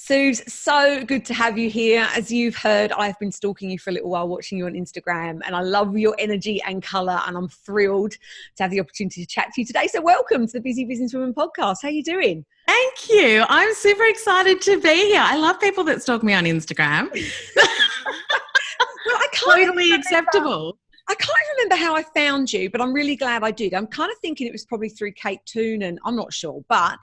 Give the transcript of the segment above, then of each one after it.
Suz, so good to have you here. As you've heard, I've been stalking you for a little while, watching you on Instagram, and I love your energy and colour, and I'm thrilled to have the opportunity to chat to you today. So welcome to the Busy Businesswomen podcast. How are you doing? Thank you. I'm super excited to be here. I love people that stalk me on Instagram. Well, I can't Totally acceptable. I can't remember how I found you, but I'm really glad I did. I'm kind of thinking it was probably through Kate Toon, and I'm not sure, but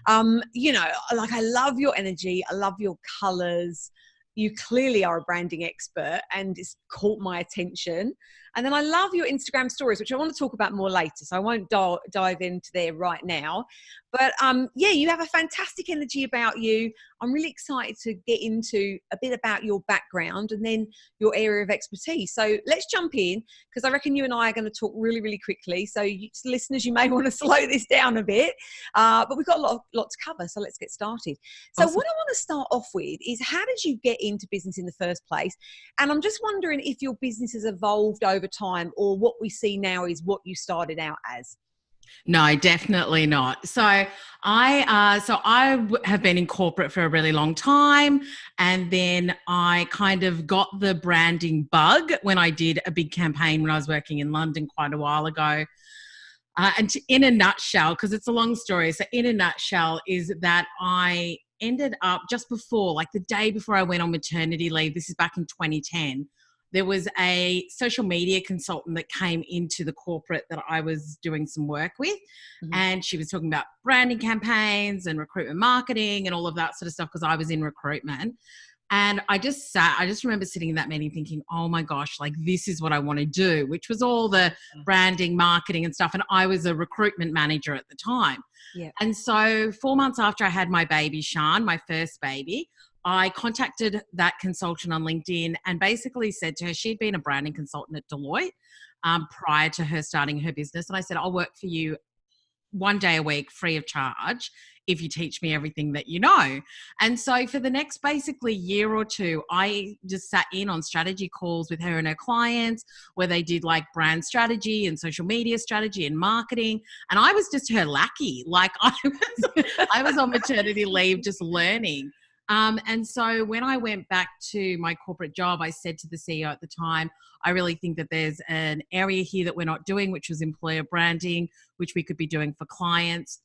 I love your energy. I love your colours. You clearly are a branding expert, and it's caught my attention. And then I love your Instagram stories, which I want to talk about more later, so I won't dive into there right now. But you have a fantastic energy about you. I'm really excited to get into a bit about your background and then your area of expertise. So let's jump in, because I reckon you and I are going to talk really, really quickly. So listeners, you may want to slow this down a bit, but we've got a lot to cover. So let's get started. So Awesome. What I want to start off with is, how did you get into business in the first place? And I'm just wondering if your business has evolved over time, or what we see now is what you started out as. No, definitely not. So I have been in corporate for a really long time, and then I kind of got the branding bug when I did a big campaign when I was working in London quite a while ago. In a nutshell, because it's a long story, so in a nutshell is that I ended up just before, like the day before I went on maternity leave, this is back in 2010, there was a social media consultant that came into the corporate that I was doing some work with. Mm-hmm. And she was talking about branding campaigns and recruitment marketing and all of that sort of stuff, because I was in recruitment. And I just remember sitting in that meeting thinking, oh my gosh, like this is what I want to do, which was all the branding, marketing and stuff. And I was a recruitment manager at the time. Yeah. And so 4 months after I had my baby, Sean, my first baby, I contacted that consultant on LinkedIn and basically said to her, she'd been a branding consultant at Deloitte prior to her starting her business. And I said, I'll work for you 1 day a week free of charge if you teach me everything that you know. And so for the next basically year or two, I just sat in on strategy calls with her and her clients where they did like brand strategy and social media strategy and marketing. And I was just her lackey. Like I was on maternity leave just learning. And so when I went back to my corporate job, I said to the CEO at the time, I really think that there's an area here that we're not doing, which was employer branding, which we could be doing for clients.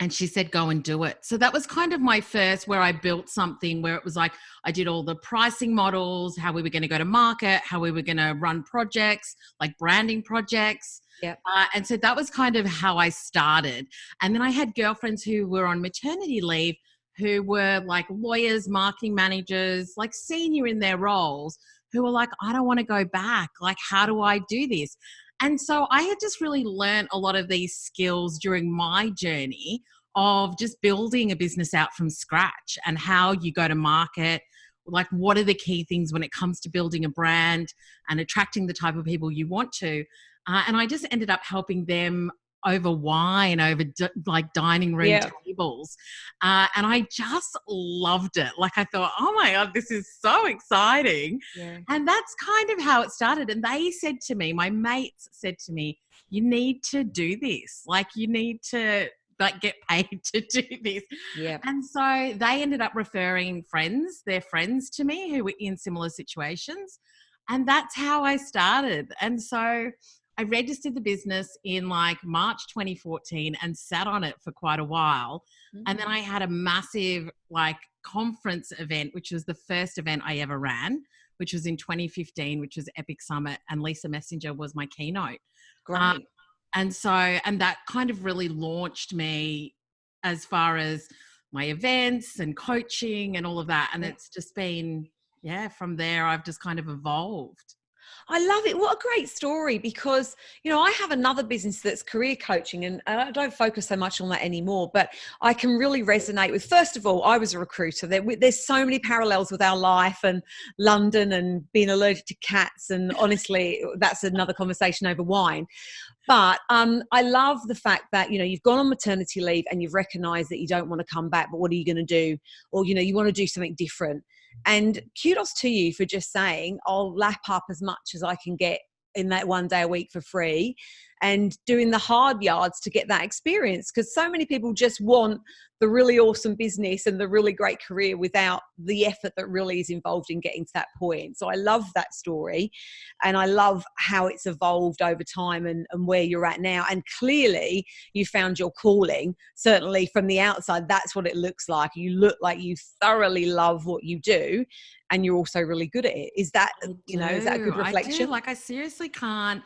And she said, go and do it. So that was kind of my first, where I built something where it was like, I did all the pricing models, how we were going to go to market, how we were going to run projects, like branding projects. Yep. And so that was kind of how I started. And then I had girlfriends who were on maternity leave, who were like lawyers, marketing managers, like senior in their roles, who were like, I don't want to go back. Like, how do I do this? And so I had just really learned a lot of these skills during my journey of just building a business out from scratch and how you go to market. Like, what are the key things when it comes to building a brand and attracting the type of people you want to? And I just ended up helping them over wine, over like dining room tables. And I just loved it. Like I thought, oh my God, this is so exciting. Yeah. And that's kind of how it started. And they said to me, my mates said to me, you need to do this. Like you need to like get paid to do this. Yeah. And so they ended up referring their friends to me who were in similar situations. And that's how I started. And so I registered the business in like March 2014 and sat on it for quite a while. Mm-hmm. And then I had a massive like conference event, which was the first event I ever ran, which was in 2015, which was Epic Summit. And Lisa Messenger was my keynote. Great. And that kind of really launched me as far as my events and coaching and all of that. And it's just been, from there, I've just kind of evolved. I love it. What a great story, because, you know, I have another business that's career coaching, and I don't focus so much on that anymore, but I can really resonate with, first of all, I was a recruiter. There's so many parallels with our life and London and being allergic to cats. And honestly, that's another conversation over wine. But I love the fact that, you know, you've gone on maternity leave and you've recognized that you don't want to come back, but what are you going to do? Or, you know, you want to do something different. And kudos to you for just saying, I'll lap up as much as I can get in that 1 day a week for free. and doing the hard yards to get that experience, because so many people just want the really awesome business and the really great career without the effort that really is involved in getting to that point. So I love that story, and I love how it's evolved over time and where you're at now. And clearly you found your calling. Certainly from the outside, that's what it looks like. You look like you thoroughly love what you do, and you're also really good at it. Is that, is that a good reflection? I do. Like, I seriously can't.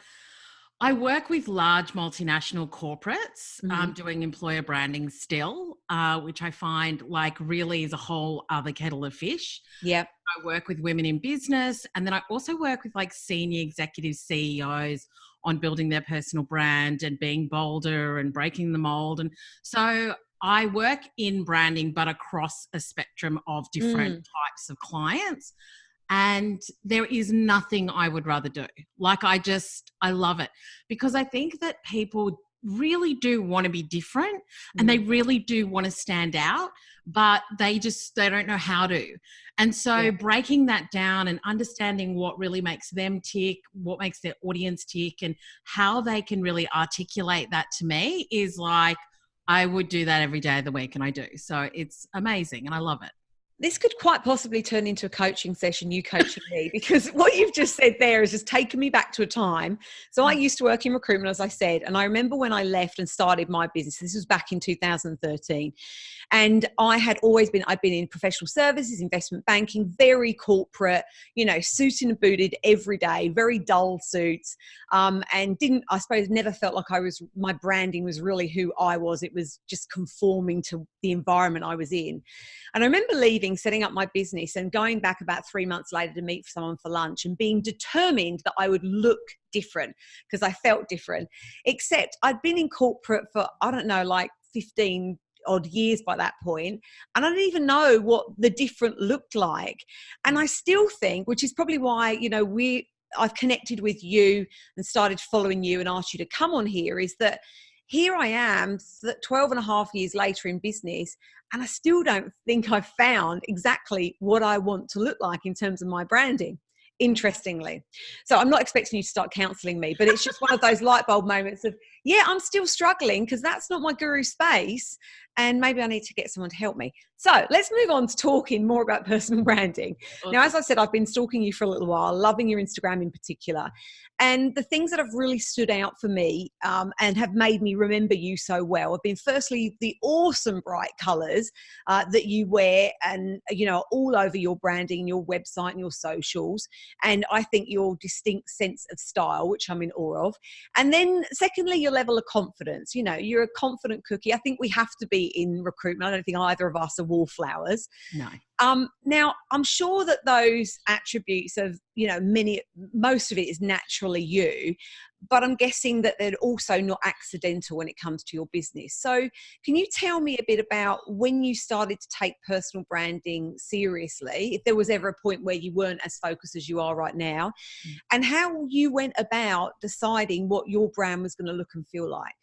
I work with large multinational corporates, doing employer branding still, which I find like really is a whole other kettle of fish. Yeah. I work with women in business, and then I also work with like senior executive CEOs on building their personal brand and being bolder and breaking the mold. And so I work in branding, but across a spectrum of different types of clients. And there is nothing I would rather do. Like, I love it, because I think that people really do want to be different and they really do want to stand out, but they don't know how to. And so breaking that down and understanding what really makes them tick, what makes their audience tick, and how they can really articulate that to me is like, I would do that every day of the week, and I do. So it's amazing and I love it. This could quite possibly turn into a coaching session, you coaching me, because what you've just said there has just taken me back to a time. So I used to work in recruitment, as I said, and I remember when I left and started my business, this was back in 2013. And I'd been in professional services, investment banking, very corporate, suited and booted every day, very dull suits. And never felt like my branding was really who I was. It was just conforming to the environment I was in. And I remember leaving, setting up my business, and going back about 3 months later to meet someone for lunch, and being determined that I would look different because I felt different. Except I'd been in corporate for, I don't know, like 15 odd years by that point, and I didn't even know what the different looked like. And I still think, which is probably why, I've connected with you and started following you and asked you to come on here, is that here I am 12 and a half years later in business, and I still don't think I've found exactly what I want to look like in terms of my branding, interestingly. So I'm not expecting you to start counseling me, but it's just one of those light bulb moments of, I'm still struggling because that's not my guru space, and maybe I need to get someone to help me. So let's move on to talking more about personal branding. Awesome. Now, as I said, I've been stalking you for a little while, loving your Instagram in particular. And the things that have really stood out for me and have made me remember you so well have been, firstly, the awesome bright colours that you wear and, all over your branding, your website and your socials. And I think your distinct sense of style, which I'm in awe of. And then secondly, your level of confidence. You're a confident cookie. I think we have to be in recruitment. I don't think either of us are wallflowers. No. Now, I'm sure that those attributes of, most of it is naturally you, but I'm guessing that they're also not accidental when it comes to your business. So can you tell me a bit about when you started to take personal branding seriously, if there was ever a point where you weren't as focused as you are right now, and how you went about deciding what your brand was going to look and feel like?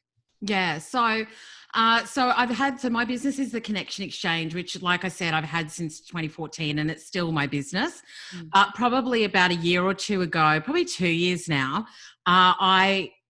Yeah. So my business is the Connection Exchange, which, like I said, I've had since 2014, and it's still my business. Probably about a year or two ago, probably 2 years now,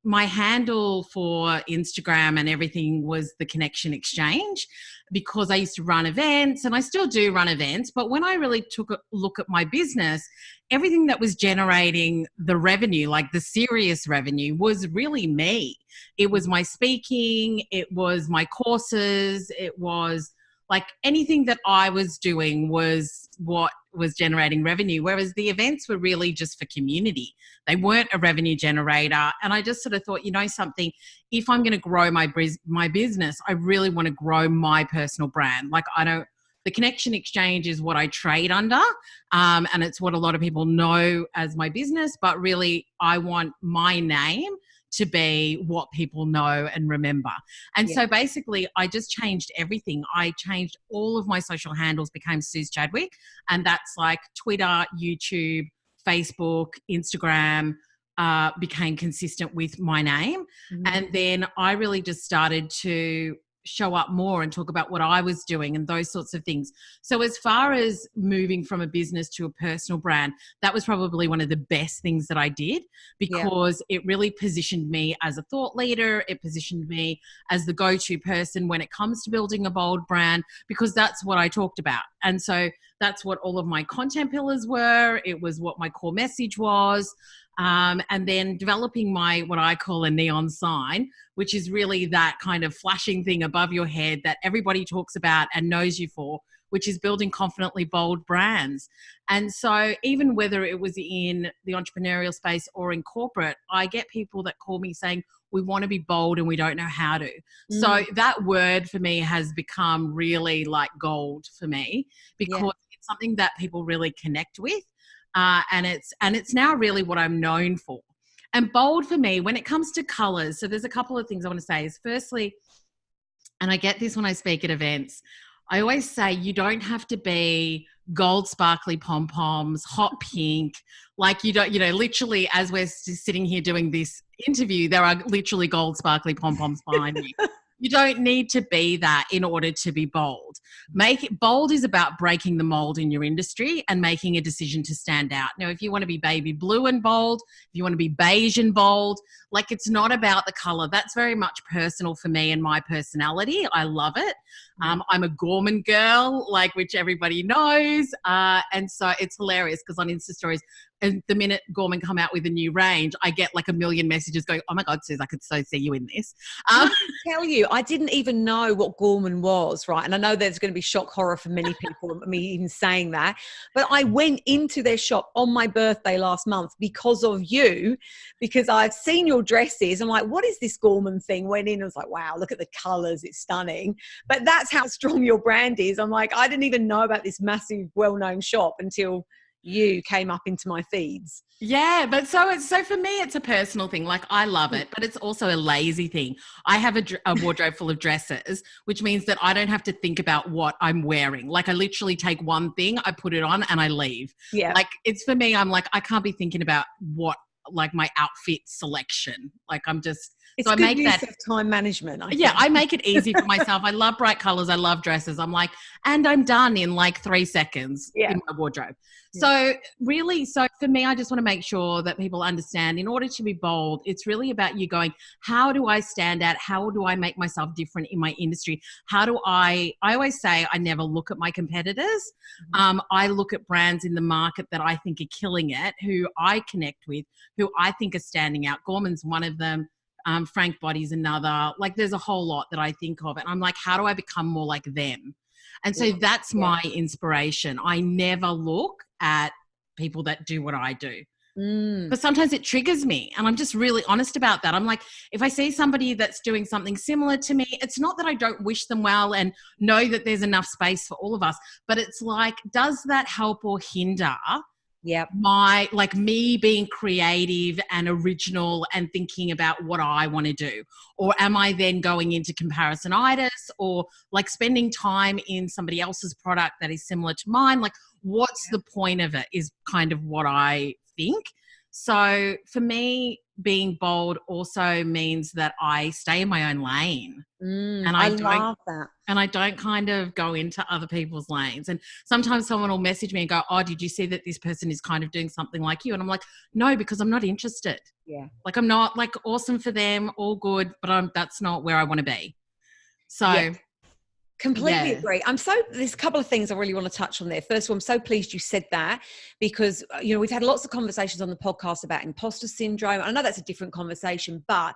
my handle for Instagram and everything was the Connection Exchange, because I used to run events, and I still do run events. But when I really took a look at my business, everything that was generating the revenue, like the serious revenue, was really me. It was my speaking, it was my courses, it was like anything that I was doing was what was generating revenue, whereas the events were really just for community. They weren't a revenue generator. And I just sort of thought, something, if I'm going to grow my business, I really want to grow my personal brand. Like, the Connection Exchange is what I trade under, and it's what a lot of people know as my business, but really I want my name to be what people know and remember. And so basically I just changed everything. I changed all of my social handles, became Suz Chadwick, and that's like Twitter, YouTube, Facebook, Instagram, became consistent with my name. And then I really just started to show up more and talk about what I was doing and those sorts of things. So as far as moving from a business to a personal brand, that was probably one of the best things that I did, because it really positioned me as a thought leader. It positioned me as the go-to person when it comes to building a bold brand, because that's what I talked about. And so that's what all of my content pillars were. It was what my core message was. And then developing my, what I call a neon sign, which is really that kind of flashing thing above your head that everybody talks about and knows you for, which is building confidently bold brands. And so even whether it was in the entrepreneurial space or in corporate, I get people that call me saying, we want to be bold and we don't know how to. So that word for me has become really like gold for me, because it's something that people really connect with. And it's now really what I'm known for. And bold for me, when it comes to colors, so there's a couple of things I want to say is, firstly, and I get this when I speak at events, I always say you don't have to be gold sparkly pom-poms, hot pink, like you don't, literally as we're sitting here doing this interview, there are literally gold sparkly pom-poms behind me. You don't need to be that in order to be bold. Bold is about breaking the mold in your industry and making a decision to stand out. Now, if you want to be baby blue and bold, if you want to be beige and bold, like, it's not about the color. That's very much personal for me and my personality. I love it. I'm a Gorman girl, like, which everybody knows. And so it's hilarious because on Insta stories, and the minute Gorman come out with a new range, I get like a million messages going, oh my God, Suz, I could so see you in this. I can tell you, I didn't even know what Gorman was, right? And I know there's going to be shock horror for many people, me even saying that. But I went into their shop on my birthday last month because of you, because I've seen your dresses. I'm like, what is this Gorman thing? Went in, I was like, wow, look at the colors. It's stunning. But that's how strong your brand is. I'm like, I didn't even know about this massive, well-known shop until you came up into my feeds. Yeah, but so for me, it's a personal thing. Like, I love it, but it's also a lazy thing. I have a wardrobe full of dresses, which means that I don't have to think about what I'm wearing. Like, I literally take one thing, I put it on and I leave. Yeah. Like, it's for me, I'm like, I can't be thinking about what, like, my outfit selection. Like, I'm just, it's so I good make use that of time management. I make it easy for myself. I love bright colors. I love dresses. I'm like, and I'm done in like 3 seconds in my wardrobe. So really, so for me, I just want to make sure that people understand, in order to be bold, it's really about you going, how do I stand out? How do I make myself different in my industry? How do I always say, I never look at my competitors. I look at brands in the market that I think are killing it, who I connect with, who I think are standing out. Gorman's one of them. Frank Body's another. Like, there's a whole lot that I think of, and I'm like, how do I become more like them? And so that's my inspiration. I never look at people that do what I do. But sometimes it triggers me, and I'm just really honest about that. I'm like, if I see somebody that's doing something similar to me, it's not that I don't wish them well and know that there's enough space for all of us, but it's like, does that help or hinder me being creative and original and thinking about what I want to do? Or am I then going into comparisonitis, or like spending time in somebody else's product that is similar to mine? Like, what's the point of it, is kind of what I think. So for me, being bold also means that I stay in my own lane. And I love that. And I don't kind of go into other people's lanes. And sometimes someone will message me and go, oh, did you see that this person is kind of doing something like you? And I'm like, no, because I'm not interested. Yeah. Like, I'm not, like, awesome for them, all good, but that's not where I want to be. So completely agree. There's a couple of things I really want to touch on there. First of all, I'm so pleased you said that, because, we've had lots of conversations on the podcast about imposter syndrome. I know that's a different conversation, but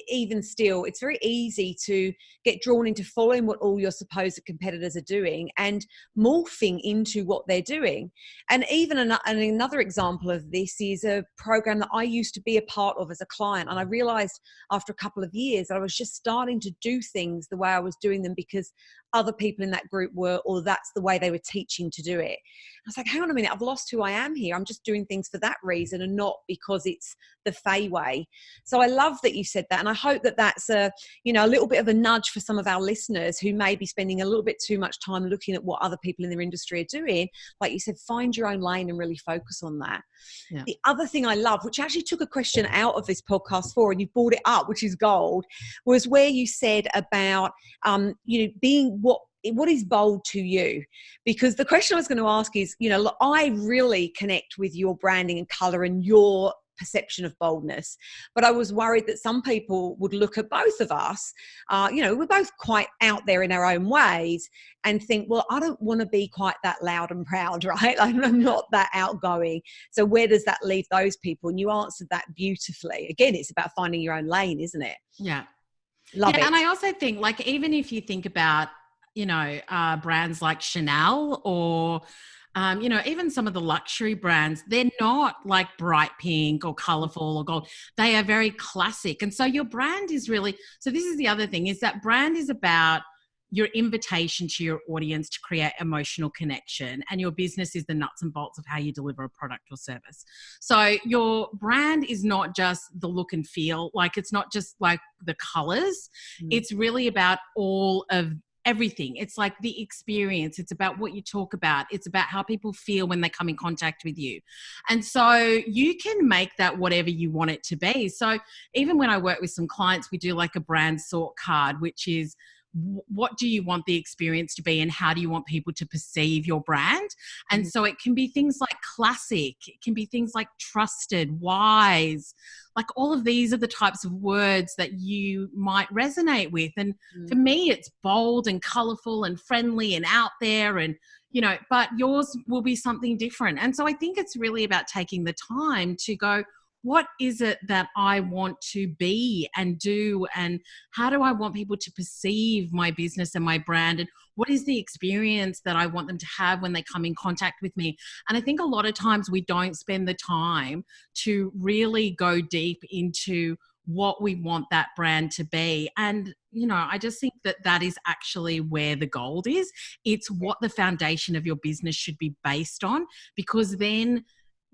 even still, it's very easy to get drawn into following what all your supposed competitors are doing and morphing into what they're doing. And even another example of this is a program that I used to be a part of as a client. And I realized after a couple of years that I was just starting to do things the way I was doing them because other people in that group were, or that's the way they were teaching to do it. I was like, hang on a minute, I've lost who I am here. I'm just doing things for that reason and not because it's the Faye way. So I love that you said that. And I hope that that's a little bit of a nudge for some of our listeners who may be spending a little bit too much time looking at what other people in their industry are doing. Like you said, find your own lane and really focus on that. Yeah. The other thing I love, which actually took a question out of this podcast and you brought it up, which is gold, was where you said about, being what is bold to you? Because the question I was going to ask is, look, I really connect with your branding and color and your perception of boldness, but I was worried that some people would look at both of us, we're both quite out there in our own ways, and think, well, I don't want to be quite that loud and proud, right? I'm not that outgoing. So where does that leave those people? And you answered that beautifully. Again, it's about finding your own lane, isn't it? Yeah. Love it. And I also think, like, even if you think about, brands like Chanel or, even some of the luxury brands, they're not like bright pink or colorful or gold. They are very classic. And so your brand is really, so this is the other thing, is that brand is about your invitation to your audience to create emotional connection, and your business is the nuts and bolts of how you deliver a product or service. So your brand is not just the look and feel, like it's not just like the colors. It's really about all of everything. It's like the experience. It's about what you talk about. It's about how people feel when they come in contact with you. And so you can make that whatever you want it to be. So even when I work with some clients, we do like a brand sort card, which is, what do you want the experience to be and how do you want people to perceive your brand? And so it can be things like classic, it can be things like trusted, wise, like all of these are the types of words that you might resonate with. And for me, it's bold and colorful and friendly and out there, and but yours will be something different. And so I think it's really about taking the time to go, what is it that I want to be and do, and how do I want people to perceive my business and my brand, and what is the experience that I want them to have when they come in contact with me? And I think a lot of times we don't spend the time to really go deep into what we want that brand to be. And, I just think that that is actually where the gold is. It's what the foundation of your business should be based on, because then,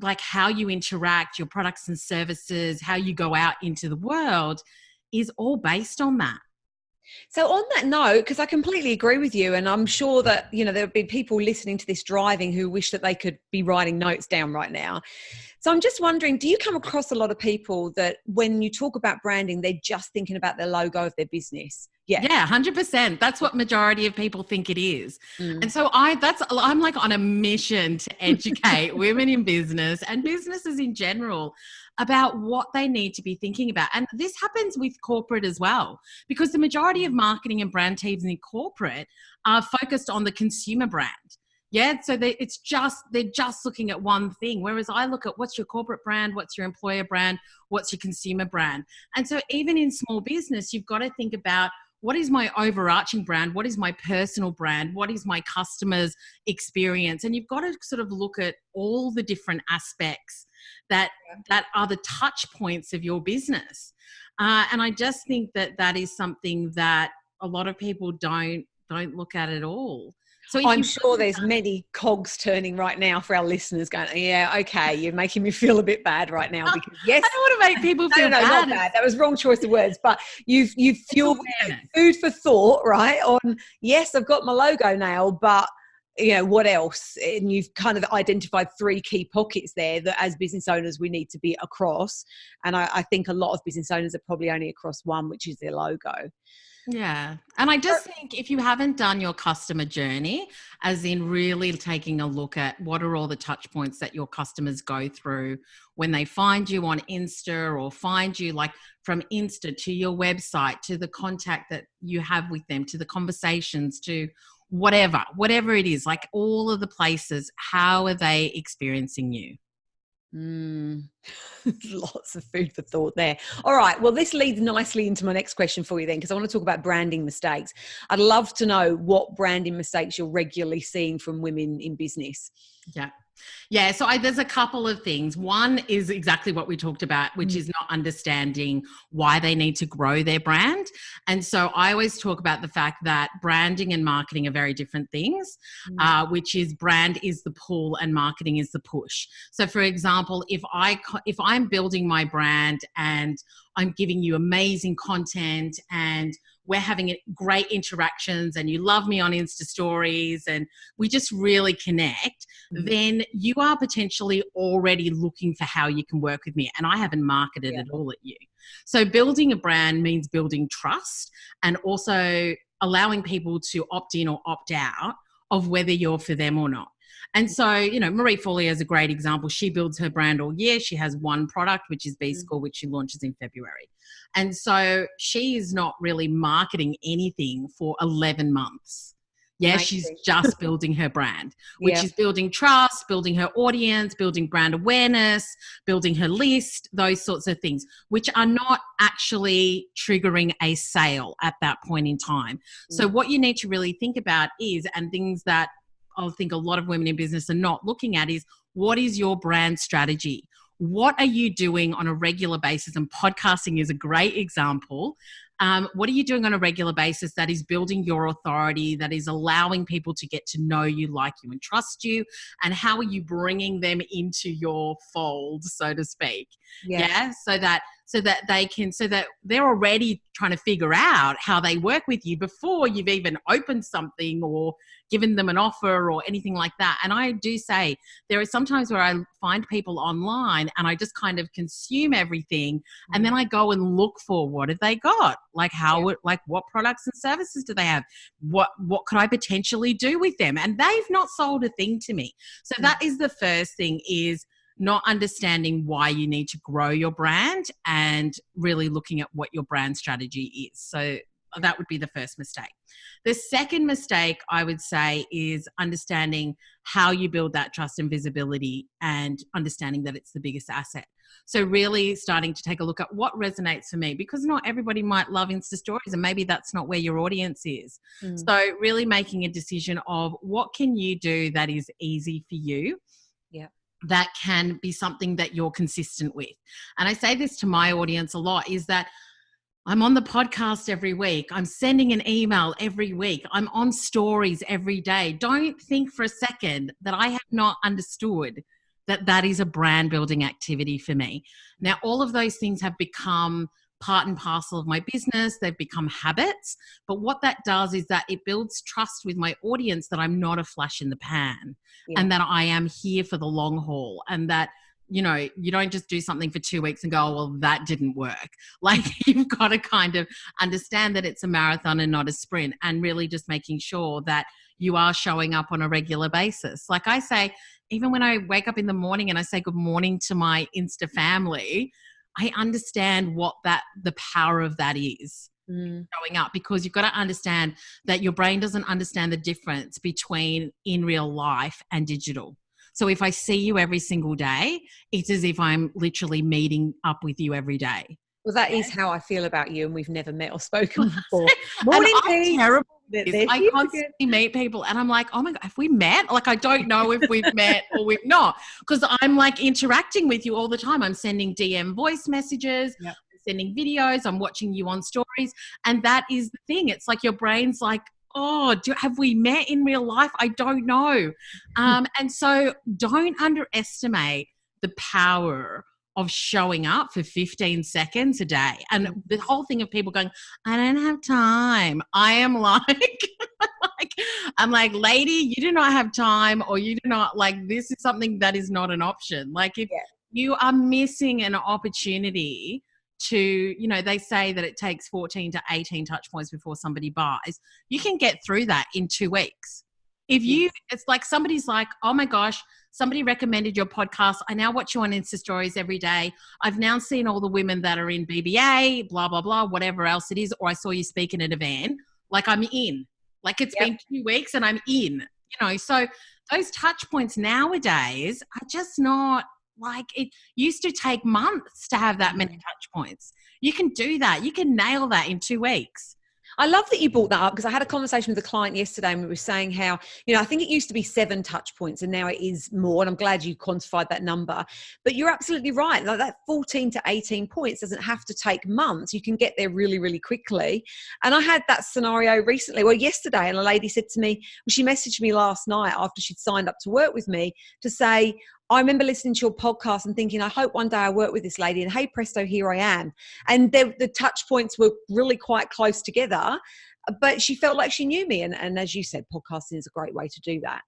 like, how you interact, your products and services, how you go out into the world is all based on that. So on that note, because I completely agree with you, and I'm sure that, there'll be people listening to this driving who wish that they could be writing notes down right now. So I'm just wondering, do you come across a lot of people that when you talk about branding, they're just thinking about the logo of their business? Yeah, 100%. That's what majority of people think it is. And so I'm like on a mission to educate women in business and businesses in general about what they need to be thinking about. And this happens with corporate as well, because the majority of marketing and brand teams in corporate are focused on the consumer brand. Yeah, so they're just looking at one thing. Whereas I look at, what's your corporate brand, what's your employer brand, what's your consumer brand. And so even in small business, you've got to think about, what is my overarching brand? What is my personal brand? What is my customer's experience? And you've got to sort of look at all the different aspects that are the touch points of your business. And I just think that that is something that a lot of people don't look at at all. So I'm sure there's many cogs turning right now for our listeners going, yeah, okay, you're making me feel a bit bad right now, because yes. I don't want to make people feel bad. Not bad. That was wrong choice of words, but you've fueled food for thought, right? On, yes, I've got my logo now, but what else? And you've kind of identified 3 key pockets there that as business owners we need to be across. And I think a lot of business owners are probably only across one, which is their logo. Yeah. And I just think if you haven't done your customer journey, as in really taking a look at what are all the touch points that your customers go through when they find you on Insta, or find you like from Insta to your website, to the contact that you have with them, to the conversations, to whatever it is, like all of the places, how are they experiencing you? Lots of food for thought there. All right. Well, this leads nicely into my next question for you then, because I want to talk about branding mistakes. I'd love to know what branding mistakes you're regularly seeing from women in business. Yeah. Yeah, so there's a couple of things. One is exactly what we talked about, which is not understanding why they need to grow their brand. And so I always talk about the fact that branding and marketing are very different things, which is brand is the pull and marketing is the push. So for example, if I'm building my brand and I'm giving you amazing content and we're having great interactions and you love me on Insta stories and we just really connect, then you are potentially already looking for how you can work with me. And I haven't marketed at all at you. So building a brand means building trust and also allowing people to opt in or opt out of whether you're for them or not. And so, you know, Marie Foley is a great example. She builds her brand all year. She has one product, which is B School, which she launches in February. And so she is not really marketing anything for 11 months. Yeah, she's just building her brand, which is building trust, building her audience, building brand awareness, building her list, those sorts of things, which are not actually triggering a sale at that point in time. So what you need to really think about is, and things that I think a lot of women in business are not looking at, is what is your brand strategy? What are you doing on a regular basis? And podcasting is a great example. What are you doing on a regular basis that is building your authority, that is allowing people to get to know you, like you, and trust you? And how are you bringing them into your fold, so to speak? So that they're already trying to figure out how they work with you before you've even opened something or given them an offer or anything like that. And I do say there are sometimes where I find people online and I just kind of consume everything, and then I go and look for what have they got, like what products and services do they have, what could I potentially do with them, and they've not sold a thing to me. So that is the first thing, is not understanding why you need to grow your brand and really looking at what your brand strategy is. So that would be the first mistake. The second mistake, I would say, is understanding how you build that trust and visibility and understanding that it's the biggest asset. So really starting to take a look at what resonates for me, because not everybody might love Insta stories and maybe that's not where your audience is. So really making a decision of what can you do that is easy for you, that can be something that you're consistent with. And I say this to my audience a lot, is that I'm on the podcast every week. I'm sending an email every week. I'm on stories every day. Don't think for a second that I have not understood that that is a brand building activity for me. Now, all of those things have become part and parcel of my business. They've become habits. But what that does is that it builds trust with my audience that I'm not a flash in the pan and that I am here for the long haul, and that, you know, you don't just do something for 2 weeks and go, oh, well, that didn't work. Like, you've got to kind of understand that it's a marathon and not a sprint, and really just making sure that you are showing up on a regular basis. Like I say, even when I wake up in the morning and I say good morning to my Insta family, I understand what the power of that is. Showing up, because you've got to understand that your brain doesn't understand the difference between in real life and digital. So if I see you every single day, it's as if I'm literally meeting up with you every day. Well, that is how I feel about you, and we've never met or spoken before. Morning, I'm terrible. I constantly meet people and I'm like, oh my God, have we met? Like, I don't know if we've met or we've not, because I'm like interacting with you all the time. I'm sending DM voice messages, I'm sending videos, I'm watching you on stories. And that is the thing. It's like your brain's like, oh, have we met in real life? I don't know. And so don't underestimate the power of showing up for 15 seconds a day. And the whole thing of people going, I don't have time. I am like, I'm like, lady, you do not have time, or you do not, like, this is something that is not an option. Like, if you are missing an opportunity to, you know, they say that it takes 14 to 18 touch points before somebody buys. You can get through that in 2 weeks. If you, it's like somebody's like, oh my gosh, somebody recommended your podcast. I now watch you on Insta stories every day. I've now seen all the women that are in BBA, blah, blah, blah, whatever else it is. Or I saw you speaking at an event. Like, I'm in. Like, it's been 2 weeks and I'm in, you know. So those touch points nowadays are just not, like, it used to take months to have that many touch points. You can do that. You can nail that in 2 weeks. I love that you brought that up, because I had a conversation with a client yesterday and we were saying how, I think it used to be 7 touch points and now it is more. And I'm glad you quantified that number. But you're absolutely right. Like that 14 to 18 points doesn't have to take months. You can get there really, really quickly. And I had that scenario recently, yesterday, and a lady said to me, she messaged me last night after she'd signed up to work with me to say, I remember listening to your podcast and thinking, I hope one day I work with this lady, and hey presto, here I am. And the touch points were really quite close together, but she felt like she knew me. And as you said, podcasting is a great way to do that.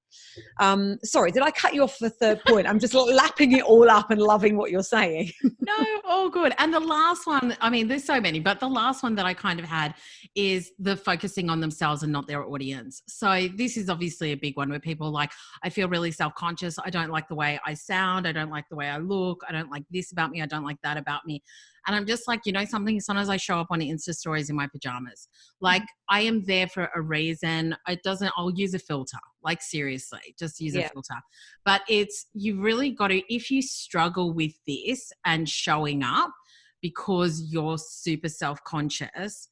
Sorry, did I cut you off the third point? I'm just lapping it all up and loving what you're saying. No, all good. And the last one, I mean, there's so many, but the last one that I kind of had is the focusing on themselves and not their audience. So this is obviously a big one where people are like, I feel really self-conscious. I don't like the way I sound. I don't like the way I look. I don't like this about me. I don't like that about me. And I'm just like, something, sometimes I show up on Insta stories in my pajamas. Like, I am there for a reason. I'll use a filter. Like, seriously, just use a filter. But you've really got to, if you struggle with this and showing up because you're super self-conscious,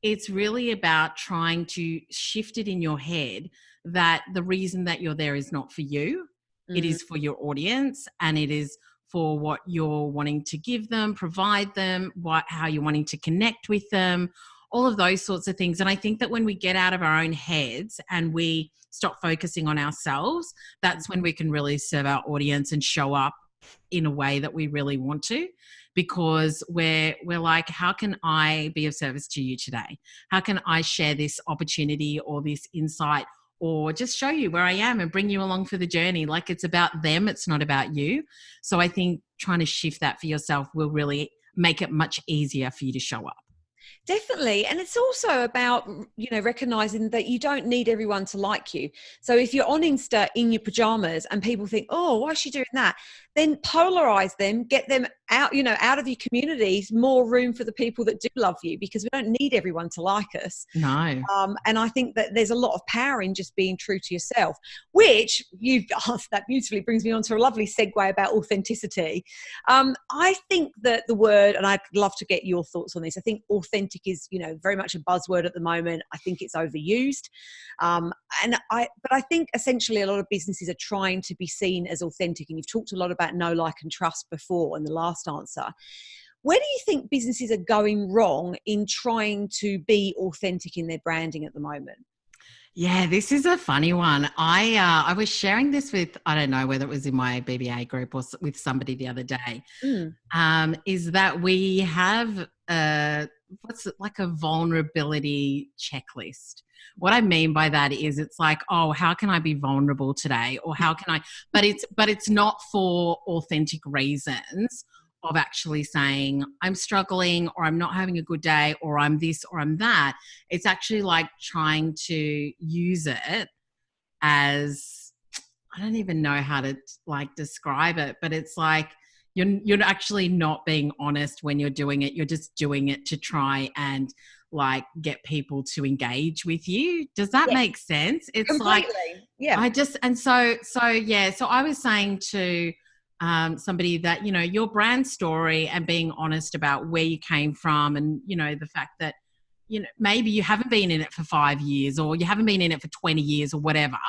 it's really about trying to shift it in your head that the reason that you're there is not for you. It is for your audience, and it is for what you're wanting to give them, provide them, how you're wanting to connect with them, all of those sorts of things. And I think that when we get out of our own heads and we stop focusing on ourselves, that's when we can really serve our audience and show up in a way that we really want to, because we're like, how can I be of service to you today? How can I share this opportunity or this insight, or just show you where I am and bring you along for the journey? Like, it's about them, it's not about you. So I think trying to shift that for yourself will really make it much easier for you to show up. Definitely. And it's also about, recognizing that you don't need everyone to like you. So if you're on Insta in your pajamas and people think, oh, why is she doing that? Then polarize them, get them out, out of your communities, more room for the people that do love you, because we don't need everyone to like us. No. And I think that there's a lot of power in just being true to yourself, which you've asked that beautifully brings me on to a lovely segue about authenticity. I think that the word, and I'd love to get your thoughts on this, I think authentic is, very much a buzzword at the moment. I think it's overused. But I think essentially a lot of businesses are trying to be seen as authentic. And you've talked a lot about know, like, and trust before in the last answer. Where do you think businesses are going wrong in trying to be authentic in their branding at the moment? Yeah, this is a funny one. I was sharing this with, I don't know whether it was in my BBA group or with somebody the other day, is that we have like a vulnerability checklist. What I mean by that is it's like, oh, how can I be vulnerable today? Or how can I, but it's not for authentic reasons of actually saying I'm struggling, or I'm not having a good day, or I'm this or I'm that. It's actually like trying to use it as, I don't even know how to like describe it, but it's like you're actually not being honest when you're doing it. You're just doing it to try and like get people to engage with you. Does that make sense? It's completely. So I was saying to somebody that, your brand story and being honest about where you came from, and, the fact that, maybe you haven't been in it for 5 years, or you haven't been in it for 20 years or whatever.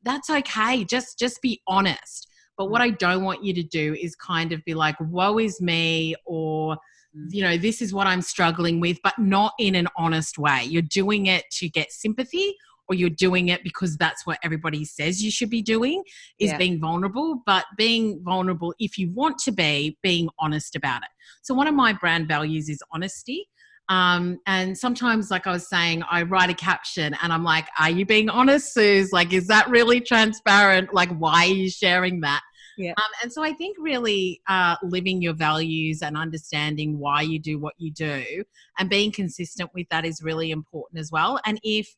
That's okay. Just be honest. But what I don't want you to do is kind of be like, woe is me, or, this is what I'm struggling with, but not in an honest way. You're doing it to get sympathy, or you're doing it because that's what everybody says you should be doing, is being vulnerable. But being vulnerable, if you want to be, being honest about it. So one of my brand values is honesty. And sometimes, like I was saying, I write a caption and I'm like, are you being honest, Suz? Like, is that really transparent? Like, why are you sharing that? Yeah. And so I think really living your values and understanding why you do what you do and being consistent with that is really important as well. And if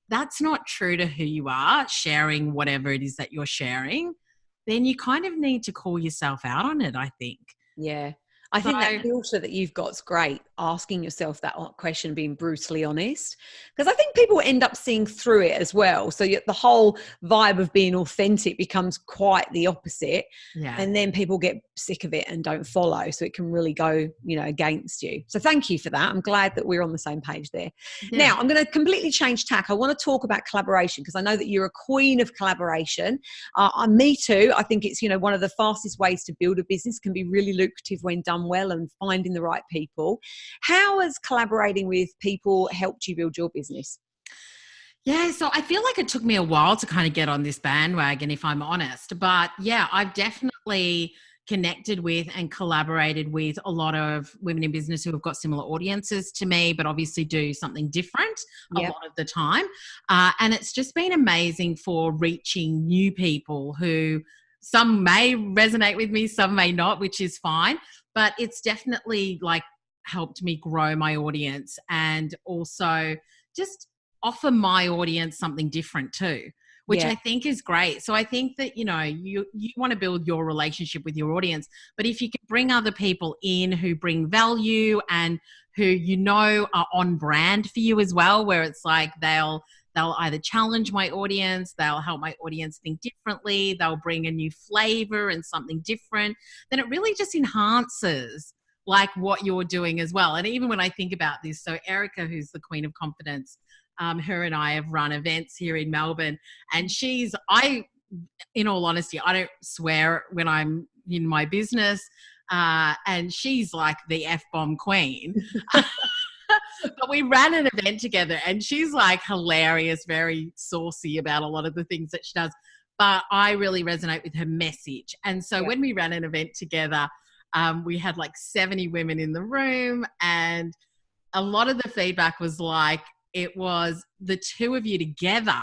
that's not true to who you are, sharing whatever it is that you're sharing, then you kind of need to call yourself out on it, I think. Yeah. I think that So filter that you've got is great, asking yourself that question, being brutally honest. Because I think people end up seeing through it as well. So the whole vibe of being authentic becomes quite the opposite. yeah. And then people get sick of it and don't follow. So it can really go, against you. So thank you for that. I'm glad that we're on the same page there. Yeah. Now, I'm going to completely change tack. I want to talk about collaboration because I know that you're a queen of collaboration. Me too. I think it's, one of the fastest ways to build a business, can be really lucrative when done well, and finding the right people. How has collaborating with people helped you build your business? Yeah, so I feel like it took me a while to kind of get on this bandwagon, if I'm honest. But yeah, I've definitely connected with and collaborated with a lot of women in business who have got similar audiences to me, but obviously do something different a lot of the time. And it's just been amazing for reaching new people who some may resonate with me, some may not, which is fine. But it's definitely like helped me grow my audience and also just offer my audience something different too, which I think is great. So I think that, you want to build your relationship with your audience, but if you can bring other people in who bring value and who are on brand for you as well, where it's like they'll either challenge my audience, they'll help my audience think differently, they'll bring a new flavor and something different, then it really just enhances like what you're doing as well. And even when I think about this, so Erica, who's the Queen of Confidence, her and I have run events here in Melbourne, and in all honesty, I don't swear when I'm in my business, and she's like the F-bomb queen. But we ran an event together, and she's like hilarious, very saucy about a lot of the things that she does. But I really resonate with her message. And so when we ran an event together, we had like 70 women in the room, and a lot of the feedback was like, it was the two of you together.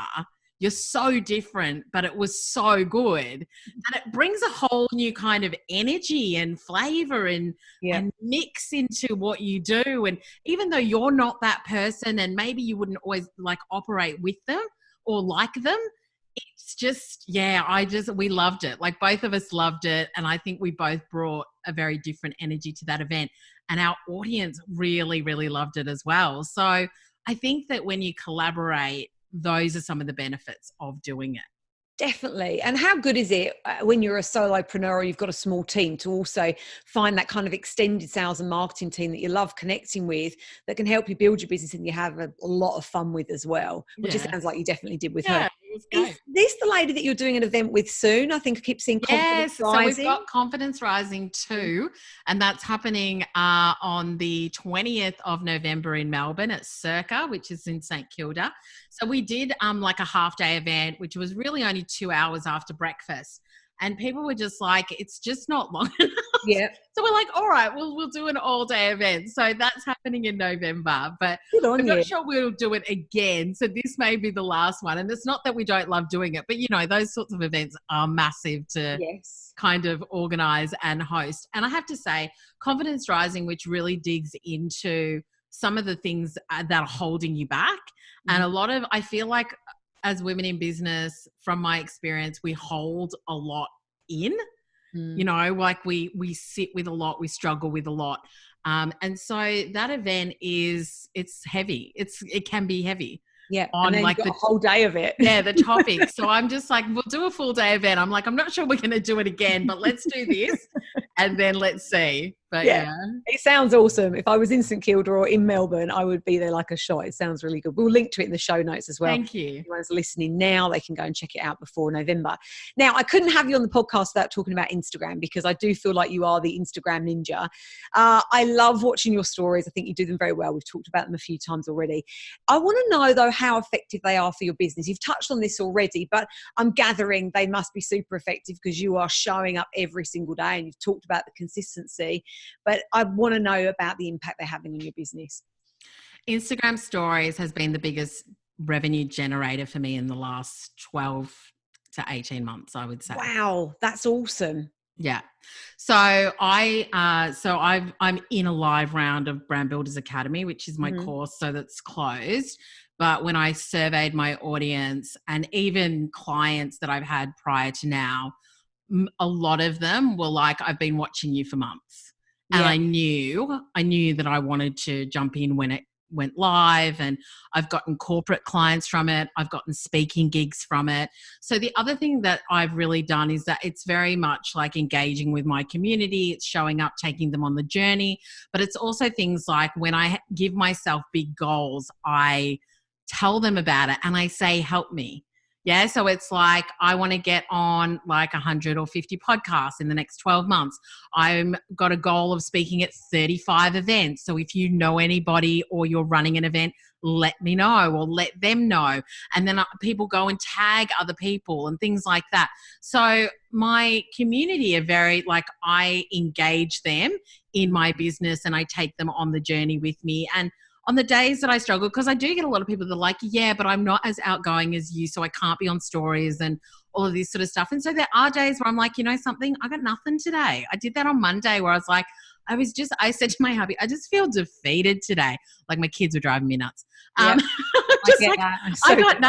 You're so different, but it was so good. And it brings a whole new kind of energy and flavor and mix into what you do. And even though you're not that person and maybe you wouldn't always like operate with them or like them, it's just, we loved it. Like both of us loved it. And I think we both brought a very different energy to that event. And our audience really, really loved it as well. So I think that when you collaborate, those are some of the benefits of doing it. Definitely. And how good is it when you're a solopreneur or you've got a small team to also find that kind of extended sales and marketing team that you love connecting with that can help you build your business and you have a lot of fun with as well, which it sounds like you definitely did with her. Is this the lady that you're doing an event with soon? I think I keep seeing Confidence Rising. So we've got Confidence Rising 2, and that's happening on the 20th of November in Melbourne at Circa, which is in St Kilda. So we did like a half-day event, which was really only 2 hours after breakfast. And people were just like, it's just not long enough. Yeah. So we're like, all right, we'll do an all-day event. So that's happening in November. But I'm not sure we'll do it again. So this may be the last one. And it's not that we don't love doing it, but, those sorts of events are massive to kind of organize and host. And I have to say, Confidence Rising, which really digs into some of the things that are holding you back. And I feel like as women in business, from my experience, we hold a lot in, like we sit with a lot, we struggle with a lot. And so that event it's heavy. It can be heavy. Yeah. On and then like the whole day of it. Yeah, the topic. So I'm just like, we'll do a full day event. I'm like, I'm not sure we're going to do it again, but let's do this and then let's see. But it sounds awesome. If I was in St Kilda or in Melbourne, I would be there like a shot. It sounds really good. We'll link to it in the show notes as well. Thank you. If anyone's listening now, they can go and check it out before November. Now, I couldn't have you on the podcast without talking about Instagram because I do feel like you are the Instagram ninja. I love watching your stories. I think you do them very well. We've talked about them a few times already. I want to know, though, how effective they are for your business. You've touched on this already, but I'm gathering they must be super effective because you are showing up every single day and you've talked about the consistency. But I want to know about the impact they're having on your business. Instagram stories has been the biggest revenue generator for me in the last 12 to 18 months, I would say. Wow, that's awesome. Yeah. So I'm in a live round of Brand Builders Academy, which is my course. So that's closed. But when I surveyed my audience and even clients that I've had prior to now, a lot of them were like, I've been watching you for months. And Yeah. I knew that I wanted to jump in when it went live, and I've gotten corporate clients from it. I've gotten speaking gigs from it. So the other thing that I've really done is that it's very much like engaging with my community. It's showing up, taking them on the journey, but it's also things like when I give myself big goals, I tell them about it and I say, help me. Yeah. So it's like, I want to get on like 100 or 50 podcasts in the next 12 months. I've got a goal of speaking at 35 events. So if you know anybody or you're running an event, let me know or let them know. And then people go and tag other people and things like that. So my community are very like, I engage them in my business and I take them on the journey with me. And on the days that I struggle, because I do get a lot of people that are like, yeah, but I'm not as outgoing as you, so I can't be on stories and all of this sort of stuff. And so there are days where I'm like, you know something, I got nothing today. I did that on Monday where I was like, I said to my hubby, I just feel defeated today. Like my kids were driving me nuts. Yep. Just like, I got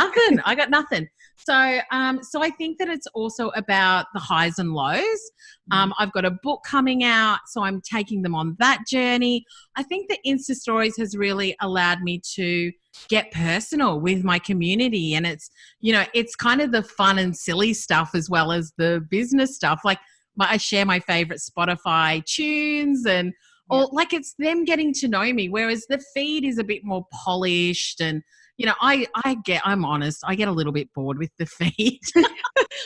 nothing. So I think that it's also about the highs and lows. I've got a book coming out, so I'm taking them on that journey. I think that Insta Stories has really allowed me to get personal with my community. And it's, you know, it's kind of the fun and silly stuff as well as the business stuff. Like I share my favorite Spotify tunes and or like it's them getting to know me. Whereas the feed is a bit more polished and, you know, I'm honest, I get a little bit bored with the feed.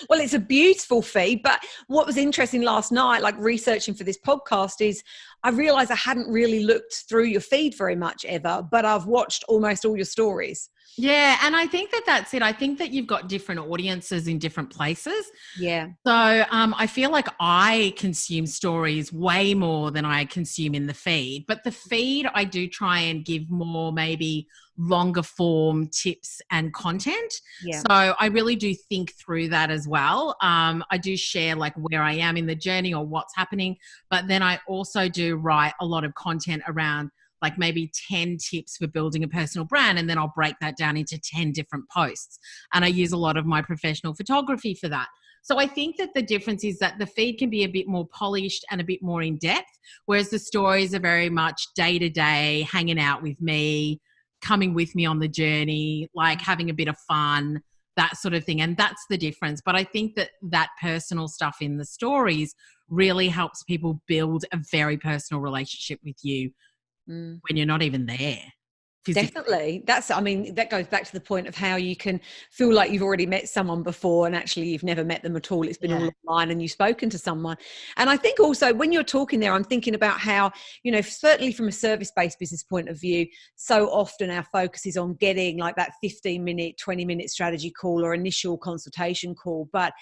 Well, it's a beautiful feed. But what was interesting last night, like researching for this podcast, is I realized I hadn't really looked through your feed very much ever, but I've watched almost all your stories. Yeah. And I think that that's it. I think that you've got different audiences in different places. Yeah. So I feel like I consume stories way more than I consume in the feed. But the feed, I do try and give more maybe longer form tips and content. Yeah. So I really do think through that as well. I do share like where I am in the journey or what's happening. But then I also do write a lot of content around like maybe 10 tips for building a personal brand. And then I'll break that down into 10 different posts. And I use a lot of my professional photography for that. So I think that the difference is that the feed can be a bit more polished and a bit more in depth, whereas the stories are very much day to day, hanging out with me, coming with me on the journey, like having a bit of fun, that sort of thing. And that's the difference. But I think that that personal stuff in the stories really helps people build a very personal relationship with you when you're not even there. Definitely. That goes back to the point of how you can feel like you've already met someone before and actually you've never met them at all. It's been all online and you've spoken to someone. And I think also when you're talking there, I'm thinking about how, you know, certainly from a service-based business point of view, so often our focus is on getting like that 15-minute, 20-minute strategy call or initial consultation call. But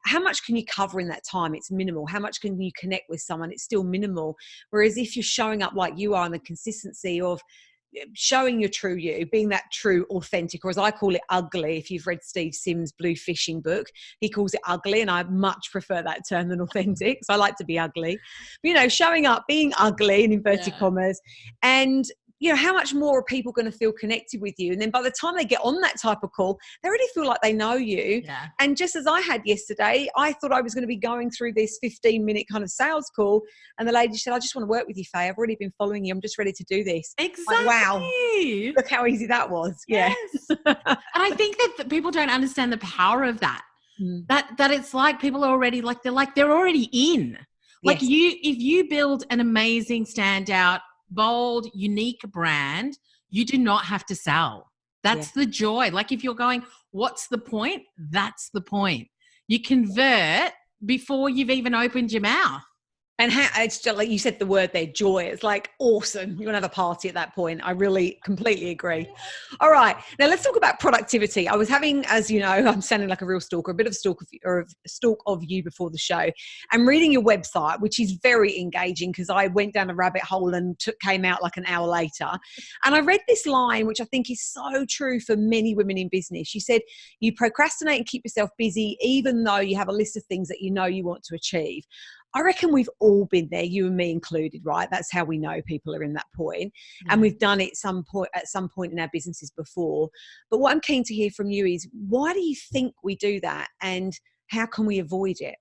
how much can you cover in that time? It's minimal. How much can you connect with someone? It's still minimal. Whereas if you're showing up like you are and the consistency of showing your true you, being that true, authentic, or as I call it, ugly. If you've read Steve Sims' Blue Fishing book, he calls it ugly, and I much prefer that term than authentic. So I like to be ugly. But, you know, showing up, being ugly in inverted commas, and you know, how much more are people going to feel connected with you? And then by the time they get on that type of call, they already feel like they know you. Yeah. And just as I had yesterday, I thought I was going to be going through this 15-minute kind of sales call. And the lady said, I just want to work with you, Faye. I've already been following you. I'm just ready to do this. Exactly. Like, wow. Look how easy that was. Yes. And I think that people don't understand the power of that. That it's like people are already they're already in. Like if you build an amazing standout, bold, unique brand, you do not have to sell. That's the joy. Like if you're going, what's the point? That's the point. You convert before you've even opened your mouth. And how, it's just like you said the word there, joy. It's like awesome. You're going to have a party at that point. I really completely agree. All right. Now let's talk about productivity. I was having, as you know, I'm sounding like a real stalker, a bit of a stalk of you before the show. I'm reading your website, which is very engaging because I went down a rabbit hole and came out like an hour later. And I read this line, which I think is so true for many women in business. You said, you procrastinate and keep yourself busy, even though you have a list of things that you know you want to achieve. I reckon we've all been there, you and me included, right? That's how we know people are in that point. And we've done it at some point in our businesses before. But what I'm keen to hear from you is, why do you think we do that? And how can we avoid it?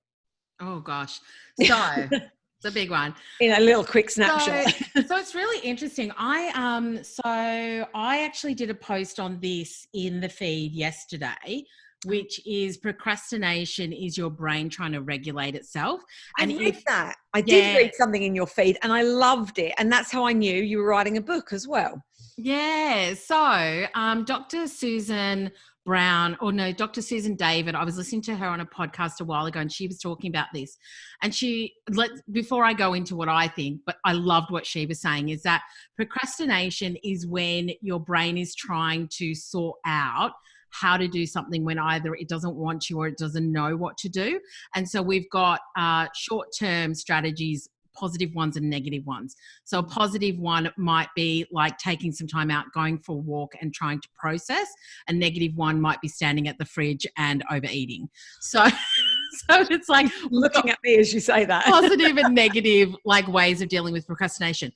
Oh, gosh. So It's a big one. In a little quick snapshot. So it's really interesting. I actually did a post on this in the feed yesterday, which is procrastination is your brain trying to regulate itself. I read that. I did read something in your feed and I loved it. And that's how I knew you were writing a book as well. Yeah. So Dr. Susan David, I was listening to her on a podcast a while ago and she was talking about this. And before I go into what I think, but I loved what she was saying, is that procrastination is when your brain is trying to sort out how to do something when either it doesn't want to or it doesn't know what to do. And so we've got short-term strategies, positive ones and negative ones. So a positive one might be like taking some time out, going for a walk and trying to process. A negative one might be standing at the fridge and overeating. So it's like looking at me as you say that. Positive and negative like ways of dealing with procrastination.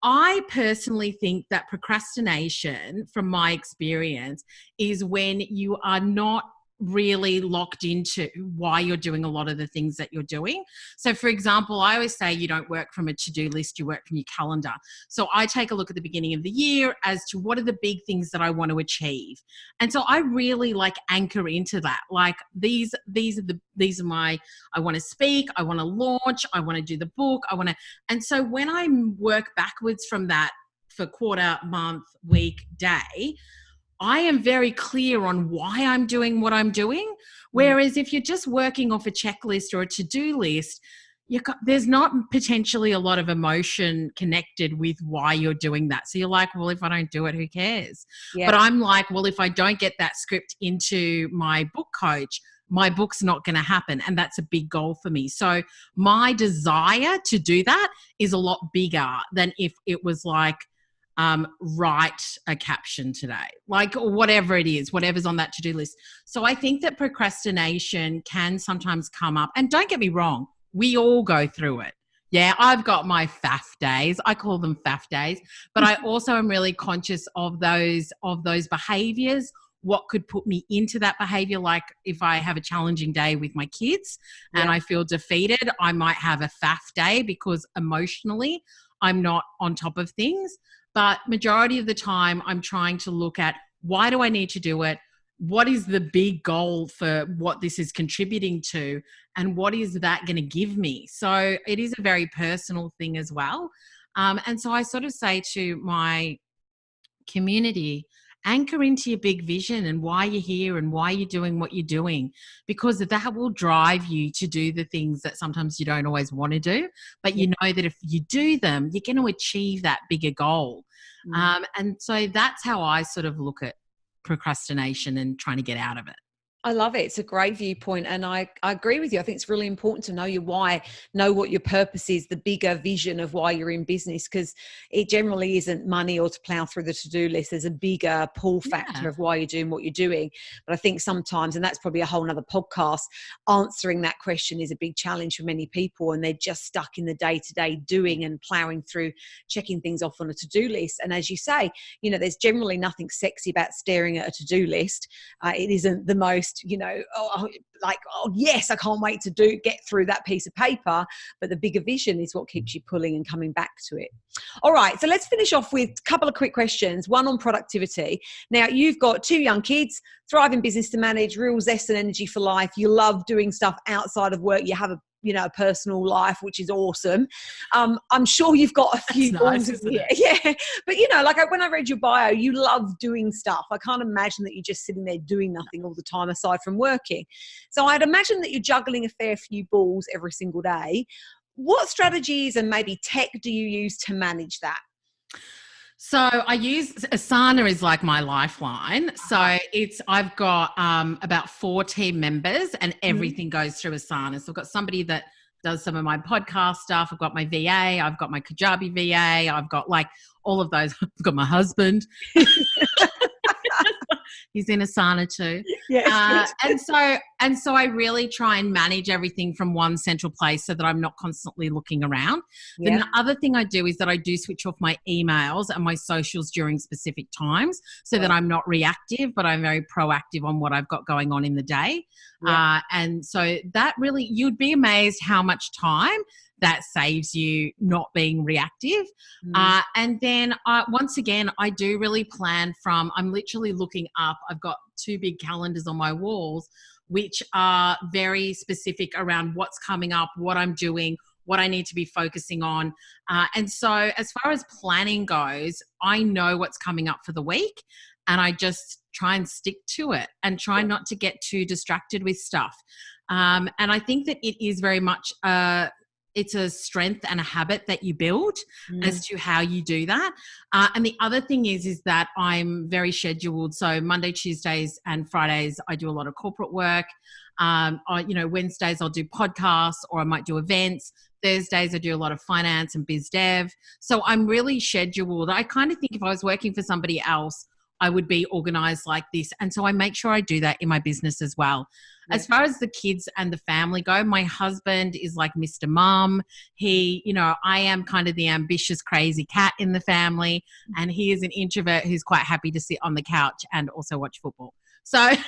I personally think that procrastination, from my experience, is when you are not really locked into why you're doing a lot of the things that you're doing. So for example, I always say you don't work from a to-do list, you work from your calendar. So I take a look at the beginning of the year as to what are the big things that I want to achieve. And so I really like anchor into that. Like these are my, I want to speak, I want to launch, I want to do the book, and so when I work backwards from that for quarter, month, week, day, I am very clear on why I'm doing what I'm doing. Whereas if you're just working off a checklist or a to-do list, there's not potentially a lot of emotion connected with why you're doing that. So you're like, well, if I don't do it, who cares? Yeah. But I'm like, well, if I don't get that script into my book coach, my book's not going to happen. And that's a big goal for me. So my desire to do that is a lot bigger than if it was like, write a caption today, like whatever it is, whatever's on that to-do list. So I think that procrastination can sometimes come up, and don't get me wrong, we all go through it. Yeah, I've got my faff days. I call them faff days, but I also am really conscious of those behaviors, what could put me into that behavior. Like if I have a challenging day with my kids and I feel defeated, I might have a faff day because emotionally I'm not on top of things. But majority of the time, I'm trying to look at why do I need to do it? What is the big goal for what this is contributing to? And what is that going to give me? So it is a very personal thing as well. And so I sort of say to my community, anchor into your big vision and why you're here and why you're doing what you're doing, because that will drive you to do the things that sometimes you don't always want to do, but you know that if you do them, you're going to achieve that bigger goal. And so that's how I sort of look at procrastination and trying to get out of it. I love it. It's a great viewpoint. And I agree with you. I think it's really important to know your why, know what your purpose is, the bigger vision of why you're in business, because it generally isn't money or to plow through the to-do list. There's a bigger pull factor of why you're doing what you're doing. But I think sometimes, and that's probably a whole nother podcast, answering that question is a big challenge for many people. And they're just stuck in the day-to-day doing and plowing through, checking things off on a to-do list. And as you say, there's generally nothing sexy about staring at a to-do list. It isn't the most, yes, I can't wait to get through that piece of paper. But the bigger vision is what keeps you pulling and coming back to it. All right, so let's finish off with a couple of quick questions. One on productivity. Now, you've got 2 young kids, thriving business to manage, real zest and energy for life. You love doing stuff outside of work. You have a personal life, which is awesome. I'm sure you've got a few balls in here. Yeah. But like when I read your bio, you love doing stuff. I can't imagine that you're just sitting there doing nothing all the time aside from working. So I'd imagine that you're juggling a fair few balls every single day. What strategies and maybe tech do you use to manage that? So I use Asana is like my lifeline. So I've got about 4 team members and everything goes through Asana. So I've got somebody that does some of my podcast stuff. I've got my VA. I've got my Kajabi VA. I've got like all of those. I've got my husband. He's in Asana too. Yes. And so I really try and manage everything from one central place so that I'm not constantly looking around. Yeah. Then the other thing I do is that I do switch off my emails and my socials during specific times so that I'm not reactive, but I'm very proactive on what I've got going on in the day. Yeah. And so that really, you'd be amazed how much time that saves you not being reactive. And then once again, I do really plan from, I'm literally looking up, I've got 2 big calendars on my walls, which are very specific around what's coming up, what I'm doing, what I need to be focusing on. And so as far as planning goes, I know what's coming up for the week, and I just try and stick to it and try not to get too distracted with stuff. And I think that it is very much it's a strength and a habit that you build as to how you do that. And the other thing is that I'm very scheduled. So Monday, Tuesdays and Fridays, I do a lot of corporate work. Wednesdays I'll do podcasts, or I might do events. Thursdays I do a lot of finance and biz dev. So I'm really scheduled. I kind of think if I was working for somebody else, I would be organized like this. And so I make sure I do that in my business as well. Yeah. As far as the kids and the family go, my husband is like Mr. Mum. He, I am kind of the ambitious, crazy cat in the family. And he is an introvert who's quite happy to sit on the couch and also watch football. So, so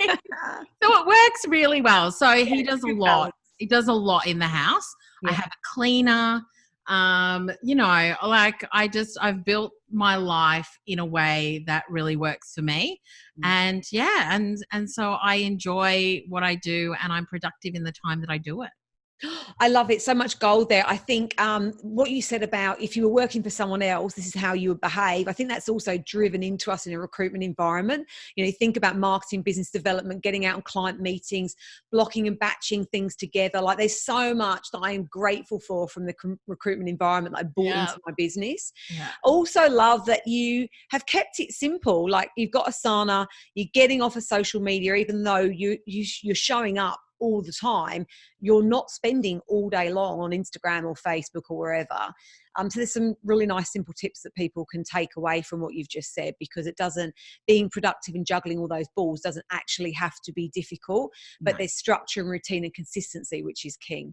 it works really well. So he does a lot. He does a lot in the house. Yeah. I have a cleaner. I've built my life in a way that really works for me. And so I enjoy what I do, and I'm productive in the time that I do it. I love it. So much gold there. I think what you said about if you were working for someone else, this is how you would behave. I think that's also driven into us in a recruitment environment. You think about marketing, business development, getting out on client meetings, blocking and batching things together. Like there's so much that I am grateful for from the recruitment environment that I brought into my business. Yeah. Also love that you have kept it simple. Like you've got Asana, you're getting off of social media, even though you're showing up all the time, you're not spending all day long on Instagram or Facebook or wherever. So there's some really nice simple tips that people can take away from what you've just said, because being productive and juggling all those balls doesn't actually have to be difficult, but there's structure and routine and consistency, which is king.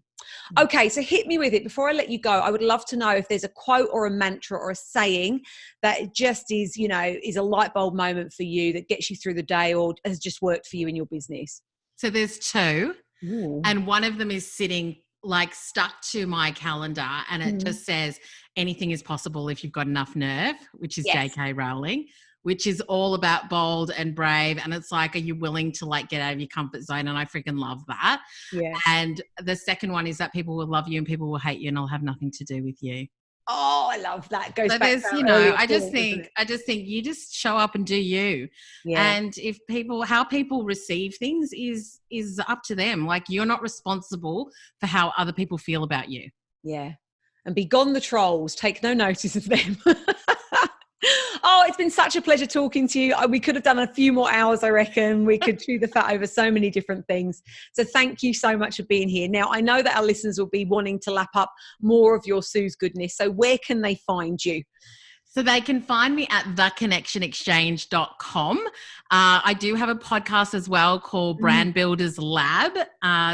Okay, so hit me with it. Before I let you go, I would love to know if there's a quote or a mantra or a saying that just is a light bulb moment for you that gets you through the day or has just worked for you in your business. So there's 2. Ooh. And one of them is sitting like stuck to my calendar, and it just says anything is possible if you've got enough nerve, which is J.K. Rowling, which is all about bold and brave. And it's like, are you willing to like get out of your comfort zone? And I freaking love that. Yeah. And the second one is that people will love you and people will hate you, and it'll have nothing to do with you. Oh, I love that. Goes so back there's, I just think you just show up and do you. Yeah. And if how people receive things is up to them. Like you're not responsible for how other people feel about you. Yeah. And be gone the trolls. Take no notice of them. Oh, it's been such a pleasure talking to you. We could have done a few more hours, I reckon. We could chew the fat over so many different things. So thank you so much for being here. Now, I know that our listeners will be wanting to lap up more of your Suz goodness. So where can they find you? So they can find me at theconnectionexchange.com. I do have a podcast as well called Brand Builders Lab.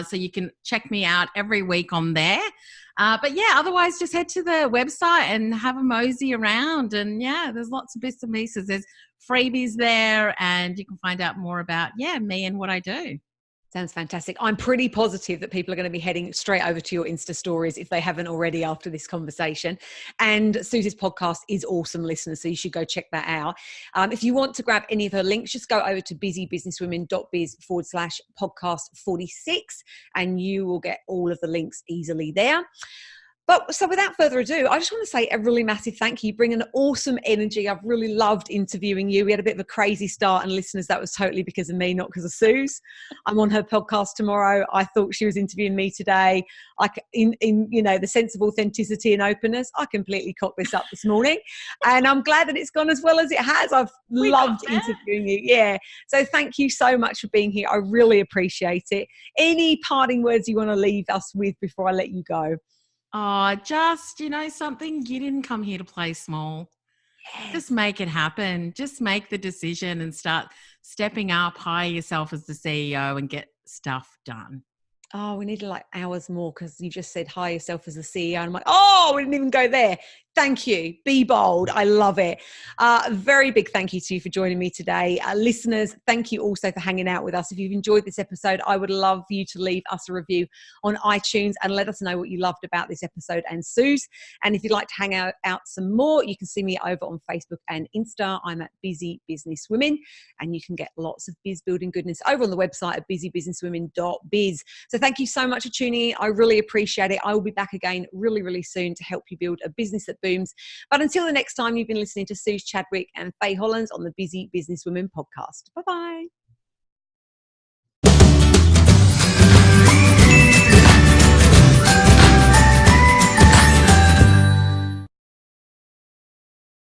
So you can check me out every week on there. But yeah, otherwise just head to the website and have a mosey around. And yeah, there's lots of bits and pieces. There's freebies there, and you can find out more about, me and what I do. Sounds fantastic. I'm pretty positive that people are going to be heading straight over to your Insta stories if they haven't already after this conversation. And Suz's podcast is awesome, listeners, so you should go check that out. If you want to grab any of her links, just go over to busybusinesswomen.biz/podcast46 and you will get all of the links easily there. But so without further ado, I just want to say a really massive thank you. You bring an awesome energy. I've really loved interviewing you. We had a bit of a crazy start, and listeners, that was totally because of me, not because of Suz. I'm on her podcast tomorrow. I thought she was interviewing me today. In the sense of authenticity and openness, I completely cocked this up this morning, and I'm glad that it's gone as well as it has. I've loved interviewing you. Yeah. So thank you so much for being here. I really appreciate it. Any parting words you want to leave us with before I let you go? Oh, just, something, you didn't come here to play small. Yes. Just make it happen. Just make the decision and start stepping up, hire yourself as the CEO and get stuff done. Oh, we need hours more because you just said hire yourself as the CEO. And I'm like, oh, we didn't even go there. Thank you. Be bold. I love it. Very big thank you to you for joining me today. Listeners, thank you also for hanging out with us. If you've enjoyed this episode, I would love you to leave us a review on iTunes and let us know what you loved about this episode and Suz. And if you'd like to hang out some more, you can see me over on Facebook and Insta. I'm at Busy Business Women, and you can get lots of biz building goodness over on the website at busybusinesswomen.biz. So thank you so much for tuning in. I really appreciate it. I will be back again really, really soon to help you build a business that booms. But until the next time, you've been listening to Suz Chadwick and Faye Hollands on the Busy Businesswomen podcast. Bye-bye.